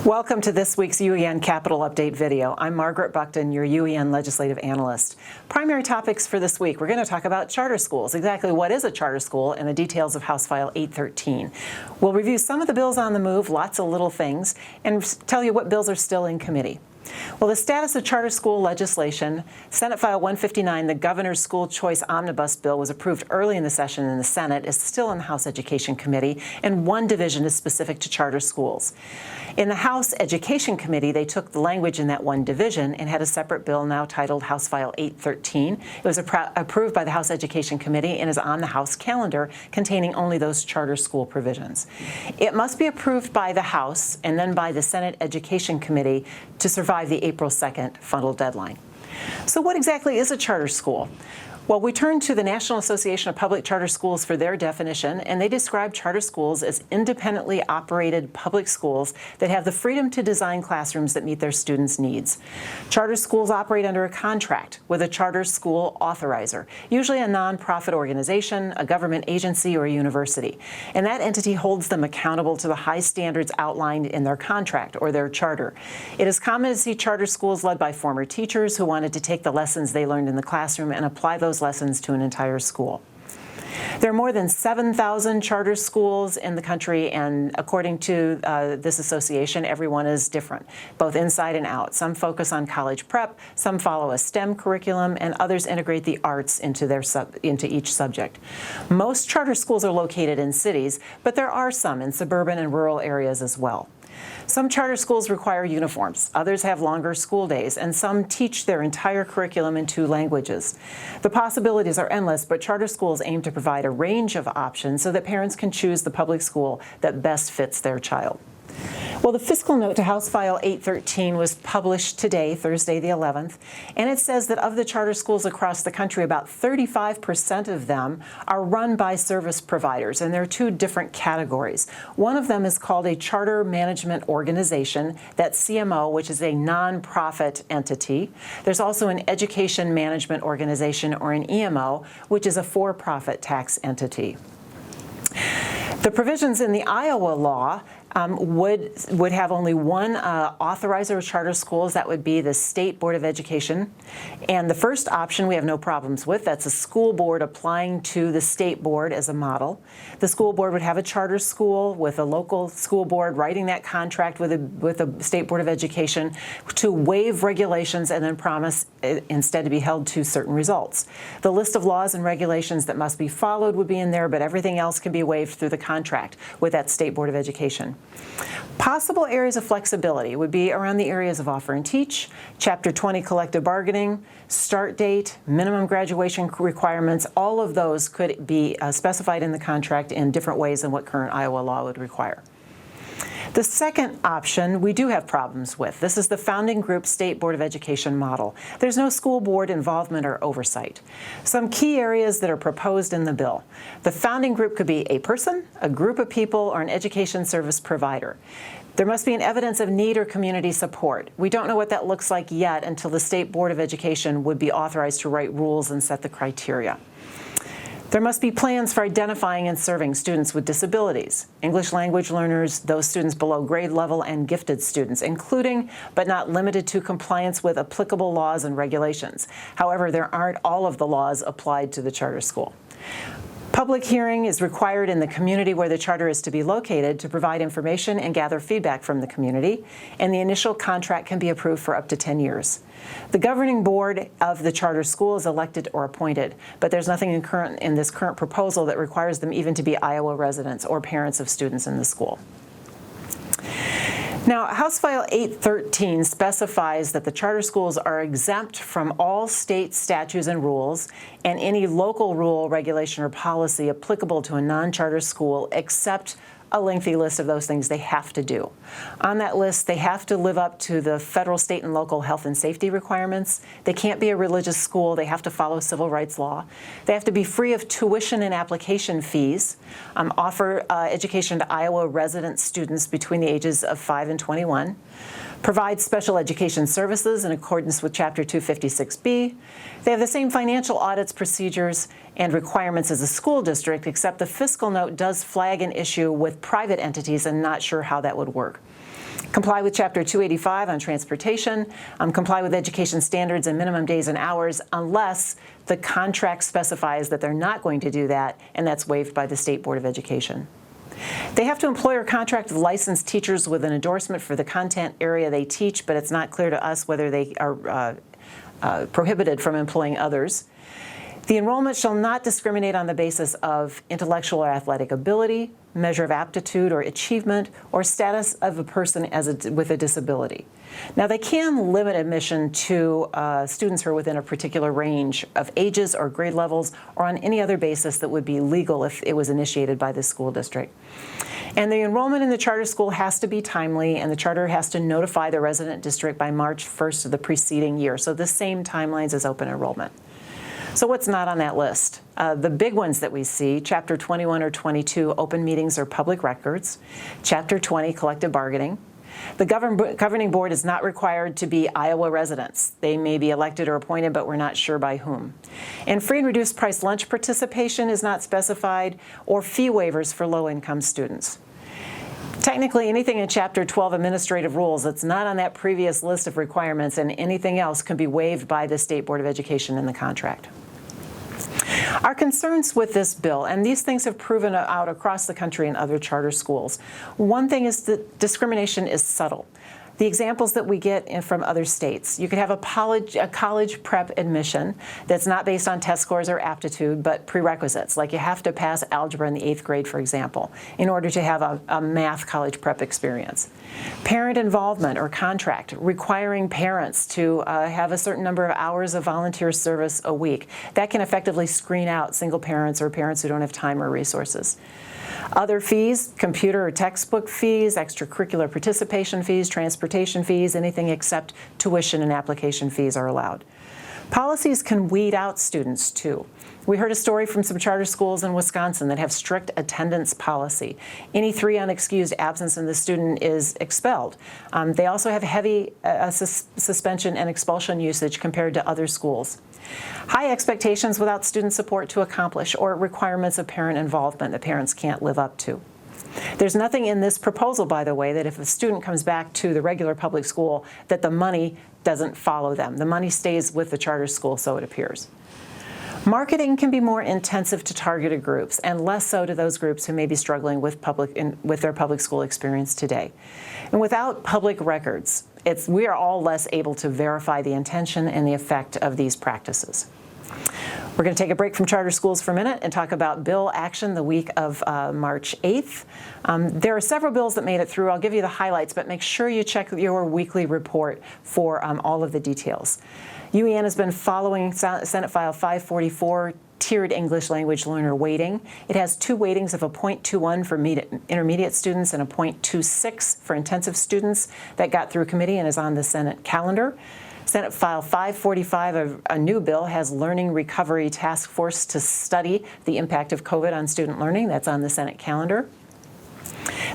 Welcome to this week's UEN Capital Update video. I'm Margaret Buckton, your UEN Legislative Analyst. Primary topics for this week, we're going to talk about charter schools, exactly what is a charter school, and the details of House File 813. We'll review some of the bills on the move, lots of little things, and tell you what bills are still in committee. Well, the status of charter school legislation, Senate File 159, the Governor's School Choice Omnibus Bill, was approved early in the session in the Senate, is still in the House Education Committee, and one division is specific to charter schools. In the House Education Committee, they took the language in that one division and had a separate bill now titled House File 813. It was approved by the House Education Committee and is on the House calendar, containing only those charter school provisions. It must be approved by the House and then by the Senate Education Committee to survive the April 2nd fundal deadline. So what exactly is a charter school? Well, we turn to the National Association of Public Charter Schools for their definition, and they describe charter schools as independently operated public schools that have the freedom to design classrooms that meet their students' needs. Charter schools operate under a contract with a charter school authorizer, usually a nonprofit organization, a government agency, or a university. And that entity holds them accountable to the high standards outlined in their contract or their charter. It is common to see charter schools led by former teachers who wanted to take the lessons they learned in the classroom and apply those lessons to an entire school. There are more than 7,000 charter schools in the country, and according to this association, everyone is different, both inside and out. Some focus on college prep, some follow a STEM curriculum, and others integrate the arts into each subject. Most charter schools are located in cities, but there are some in suburban and rural areas as well. Some charter schools require uniforms, others have longer school days, and some teach their entire curriculum in 2 languages. The possibilities are endless, but charter schools aim to provide a range of options so that parents can choose the public school that best fits their child. Well, the fiscal note to House File 813 was published today, Thursday the 11th, and it says that of the charter schools across the country, about 35% of them are run by service providers, and there are 2 different categories. One of them is called a charter management organization, that's CMO, which is a nonprofit entity. There's also an education management organization, or an EMO, which is a for-profit tax entity. The provisions in the Iowa law would have only one authorizer of charter schools. That would be the State Board of Education. And the first option we have no problems with. That's a school board applying to the state board as a model. The school board would have a charter school with a local school board writing that contract with a State Board of Education to waive regulations and then promise instead to be held to certain results. The list of laws and regulations that must be followed would be in there, but everything else can be waived through the contract with that State Board of Education. Possible areas of flexibility would be around the areas of offer and teach, Chapter 20 collective bargaining, start date, minimum graduation requirements. All of those could be specified in the contract in different ways than what current Iowa law would require. The second option we do have problems with. This is the Founding Group State Board of Education model. There's no school board involvement or oversight. Some key areas that are proposed in the bill. The Founding Group could be a person, a group of people, or an education service provider. There must be an evidence of need or community support. We don't know what that looks like yet until the State Board of Education would be authorized to write rules and set the criteria. There must be plans for identifying and serving students with disabilities, English language learners, those students below grade level, and gifted students, including but not limited to compliance with applicable laws and regulations. However, there aren't all of the laws applied to the charter school. Public hearing is required in the community where the charter is to be located to provide information and gather feedback from the community, and the initial contract can be approved for up to 10 years. The governing board of the charter school is elected or appointed, but there's nothing in this current proposal that requires them even to be Iowa residents or parents of students in the school. Now, House File 813 specifies that the charter schools are exempt from all state statutes and rules and any local rule, regulation, or policy applicable to a non-charter school except a lengthy list of those things they have to do. On that list, they have to live up to the federal, state, and local health and safety requirements. They can't be a religious school. They have to follow civil rights law. They have to be free of tuition and application fees, offer education to Iowa resident students between the ages of 5 and 21, provide special education services in accordance with Chapter 256B. They have the same financial audits, procedures, and requirements as a school district, except the fiscal note does flag an issue with private entities and not sure how that would work. Comply with Chapter 285 on transportation, comply with education standards and minimum days and hours unless the contract specifies that they're not going to do that, and that's waived by the State Board of Education. They have to employ or contract with licensed teachers with an endorsement for the content area they teach, but it's not clear to us whether they are prohibited from employing others. The enrollment shall not discriminate on the basis of intellectual or athletic ability, measure of aptitude or achievement, or status of a person with a disability. Now, they can limit admission to students who are within a particular range of ages or grade levels, or on any other basis that would be legal if it was initiated by the school district. And the enrollment in the charter school has to be timely, and the charter has to notify the resident district by March 1st of the preceding year. So the same timelines as open enrollment. So what's not on that list? The big ones that we see, Chapter 21 or 22, open meetings or public records. Chapter 20, collective bargaining. The governing board is not required to be Iowa residents. They may be elected or appointed, but we're not sure by whom. And free and reduced price lunch participation is not specified, or fee waivers for low-income students. Technically, anything in Chapter 12 administrative rules that's not on that previous list of requirements and anything else can be waived by the State Board of Education in the contract. Our concerns with this bill, and these things have proven out across the country in other charter schools. One thing is that discrimination is subtle. The examples that we get from other states, you could have a college prep admission that's not based on test scores or aptitude, but prerequisites, like you have to pass algebra in the 8th grade, for example, in order to have a math college prep experience. Parent involvement or contract, requiring parents to have a certain number of hours of volunteer service a week. That can effectively screen out single parents or parents who don't have time or resources. Other fees, computer or textbook fees, extracurricular participation fees, transportation fees, anything except tuition and application fees are allowed. Policies can weed out students, too. We heard a story from some charter schools in Wisconsin that have strict attendance policy. Any 3 unexcused absence and the student is expelled. They also have heavy suspension and expulsion usage compared to other schools. High expectations without student support to accomplish, or requirements of parent involvement that parents can't live up to. There's nothing in this proposal, by the way, that if a student comes back to the regular public school, that the money doesn't follow them. The money stays with the charter school, so it appears. Marketing can be more intensive to targeted groups and less so to those groups who may be struggling with their public school experience today. And without public records, we are all less able to verify the intention and the effect of these practices. We're going to take a break from charter schools for a minute and talk about bill action the week of March 8th. There are several bills that made it through. I'll give you the highlights, but make sure you check your weekly report for all of the details. UEN has been following Senate File 544, tiered English language learner weighting. It has 2 weightings of a 0.21 for intermediate students and a 0.26 for intensive students. That got through committee and is on the Senate calendar. Senate File 545, a new bill, has Learning Recovery Task Force to study the impact of COVID on student learning. That's on the Senate calendar.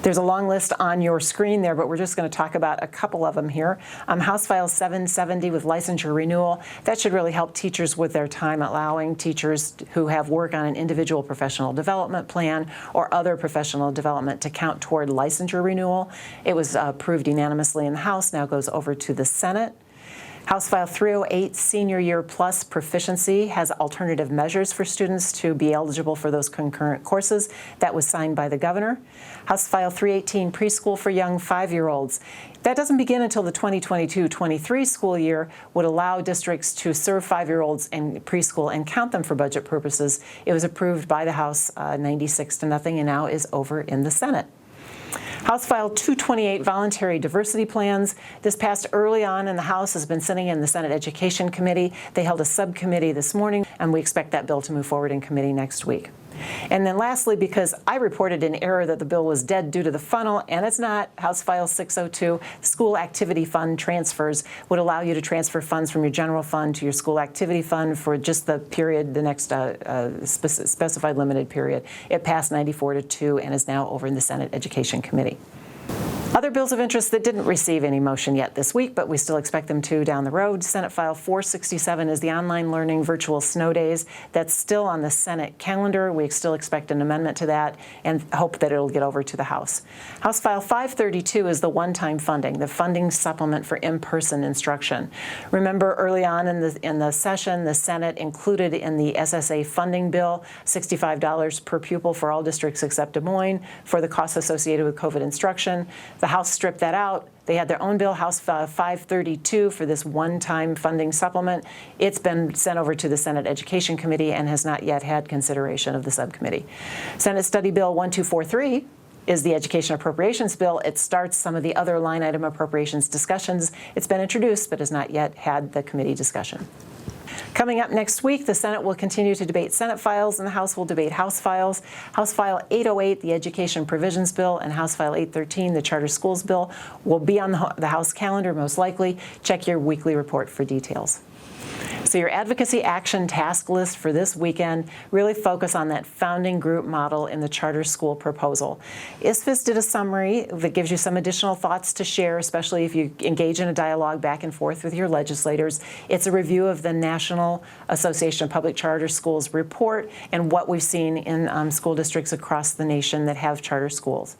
There's a long list on your screen there, but we're just going to talk about a couple of them here. House File 770 with licensure renewal. That should really help teachers with their time, allowing teachers who have work on an individual professional development plan or other professional development to count toward licensure renewal. It was approved unanimously in the House, now goes over to the Senate. House File 308, Senior Year Plus Proficiency, has alternative measures for students to be eligible for those concurrent courses. That was signed by the governor. House File 318, Preschool for Young 5-year-olds. That doesn't begin until the 2022-23 school year, would allow districts to serve 5-year-olds in preschool and count them for budget purposes. It was approved by the House 96-0 and now is over in the Senate. House File 228, Voluntary Diversity Plans. This passed early on in the House, has been sitting in the Senate Education Committee. They held a subcommittee this morning, and we expect that bill to move forward in committee next week. And then lastly, because I reported in error that the bill was dead due to the funnel, and it's not, House File 602, School Activity Fund transfers would allow you to transfer funds from your general fund to your school activity fund for just the period, the next specified limited period. It passed 94-2 and is now over in the Senate Education Committee. Other bills of interest that didn't receive any motion yet this week, but we still expect them to down the road. Senate File 467 is the online learning virtual snow days. That's still on the Senate calendar. We still expect an amendment to that and hope that it'll get over to the House. House File 532 is the one-time funding, the funding supplement for in-person instruction. Remember early on in the session, the Senate included in the SSA funding bill $65 per pupil for all districts except Des Moines for the costs associated with COVID instruction. The House stripped that out. They had their own bill, House 532, for this one-time funding supplement. It's been sent over to the Senate Education Committee and has not yet had consideration of the subcommittee. Senate Study Bill 1243 is the Education Appropriations Bill. It starts some of the other line item appropriations discussions. It's been introduced but has not yet had the committee discussion. Coming up next week, the Senate will continue to debate Senate files and the House will debate House files. House File 808, the Education Provisions Bill, and House File 813, the Charter Schools Bill, will be on the House calendar most likely. Check your weekly report for details. So your advocacy action task list for this weekend really focus on that founding group model in the charter school proposal. ISFIS did a summary that gives you some additional thoughts to share, especially if you engage in a dialogue back and forth with your legislators. It's a review of the National Association of Public Charter Schools report and what we've seen in school districts across the nation that have charter schools.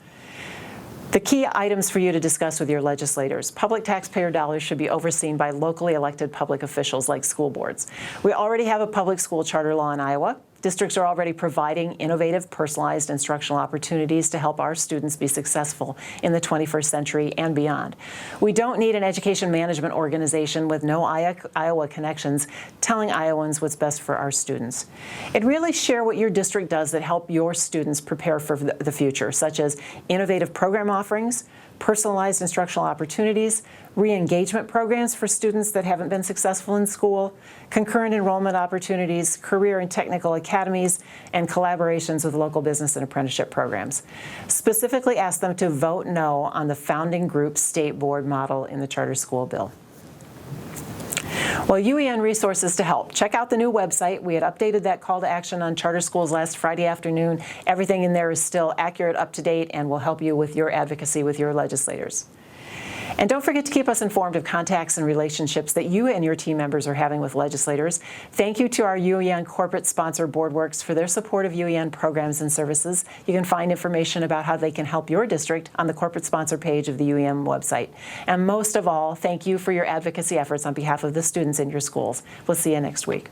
The key items for you to discuss with your legislators. Public taxpayer dollars should be overseen by locally elected public officials like school boards. We already have a public school charter law in Iowa. Districts are already providing innovative, personalized instructional opportunities to help our students be successful in the 21st century and beyond. We don't need an education management organization with no Iowa connections telling Iowans what's best for our students. And really share what your district does that help your students prepare for the future, such as innovative program offerings, personalized instructional opportunities, re-engagement programs for students that haven't been successful in school, concurrent enrollment opportunities, career and technical academies, and collaborations with local business and apprenticeship programs. Specifically ask them to vote no on the founding group state board model in the charter school bill. Well, UEN resources to help. Check out the new website. We had updated that call to action on charter schools last Friday afternoon. Everything in there is still accurate, up to date, and will help you with your advocacy with your legislators. And don't forget to keep us informed of contacts and relationships that you and your team members are having with legislators. Thank you to our UEN corporate sponsor, BoardWorks, for their support of UEN programs and services. You can find information about how they can help your district on the corporate sponsor page of the UEN website. And most of all, thank you for your advocacy efforts on behalf of the students in your schools. We'll see you next week.